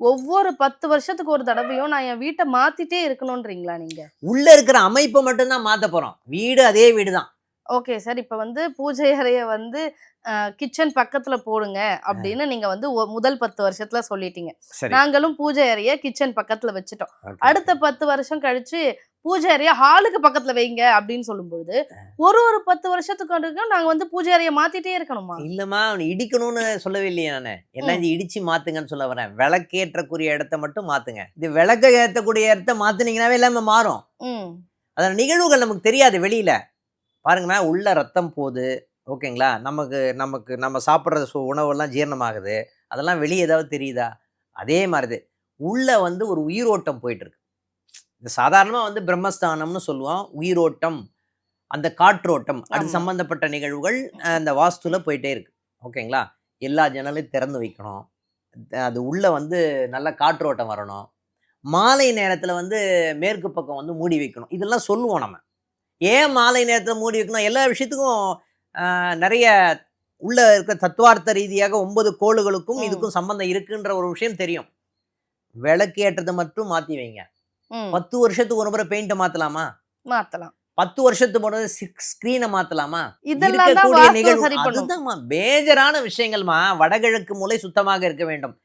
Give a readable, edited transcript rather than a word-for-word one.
ஒவ்வொரு 10 வருஷத்துக்கு ஒரு தடவையும் நான் என் வீட்ட மாத்திட்டே இருக்கணும்ன்றீங்களா நீங்க? உள்ள இருக்கிற அமைப்ப மட்டும் தான் மாத்தப் போறோம். வீடு அதே வீடு தான். Okay sir. இப்ப வந்து பூஜை அறைய வந்து கிச்சன் பக்கத்துல போடுங்க அப்படின்னு நீங்க வந்து முதல் 10 வருஷத்துல சொல்லிட்டீங்க. சரி. நாங்களும் பூஜை அறைய கிச்சன் பக்கத்துல வச்சுட்டோம். ஓகே. அடுத்த 10 வருஷம் கழிச்சு பூஜை அறைய ஹாலுக்கு பக்கத்துல வைங்க அப்படின்னு சொல்லும்பொழுது, ஒரு 10 வருஷத்துக்கு வரைக்கும் நாங்க வந்து பூஜை அறைய மாத்திட்டே இருக்கணுமா? இல்லம்மா, அவன இடிக்கணும்னு சொல்லவே இல்லையே நானு. எல்லாம் ம். இது இடிச்சு மாத்துங்கன்னு சொல்ல வரேன். விளக்கேற்றக்கூடிய இடத்த மட்டும் மாத்துங்க. இது விளக்க ஏத்தக்கூடிய இடத்த மாத்துனீங்கன்னாவே எல்லாமே மாறும். ம். அதோட நிகழ்வுகள் நமக்கு தெரியாது வெளியில. பாருங்களேன், உள்ள ரத்தம் போது. ஓகேங்களா? நமக்கு நமக்கு நம்ம சாப்பிடுற உணவெல்லாம் ஜீரணமாகுது. அதெல்லாம் வெளிய ஏதாவது தெரியுதா? அதே மாரி உள்ள வந்து ஒரு உயிரோட்டம் போயிட்டு இருக்கு. இது சாதாரணமா வந்து பிரம்மஸ்தானம்னு சொல்லுவோம். உயிரோட்டம், அந்த காற்றோட்டம், அது ஆமா. சம்பந்தப்பட்ட நிகழ்வுகள் அந்த வாஸ்துல போயிட்டே இருக்கு. ஓகேங்களா? எல்லா ஜன்னலையும் திறந்து வைக்கணும். அது உள்ள வந்து நல்ல காற்றோட்டம் வரணும். மாலை நேரத்துல வந்து மேற்கு பக்கம் வந்து மூடி வைக்கணும். இதெல்லாம் சொல்லுவோம் நம்ம. ஏன் மாலை நேரத்துல மூடி வைக்கணும்? எல்லா விஷயத்துக்கும் நெறைய உள்ள இருக்க தத்துவார்த்த ரீதியாக 9 கோளுகளுக்கும் ம். இதுக்கும் சம்பந்தம் இருக்குன்ற ஒரு விஷயம் தெரியும். விளக்கு ஏற்றத்த மட்டும் மாத்தி வைங்க. ம். 10 வருஷத்துக்கு ஒரு முறை பெயிண்ட்ட மாத்தலாமா? மாத்தலாம். 10 வருஷத்துக்கு ஒரு முறை ஸ்க்ரீன மாத்தலாமா? இதெல்லாம் தான் இருக்கக்கூடிய வாஸ்துவ நிகழ்வு சரி பண்ணும். அதுதான்மா மேஜரான விஷயங்கள்மா. வடகிழக்கு மூலை சுத்தமாக இருக்க வேண்டும்.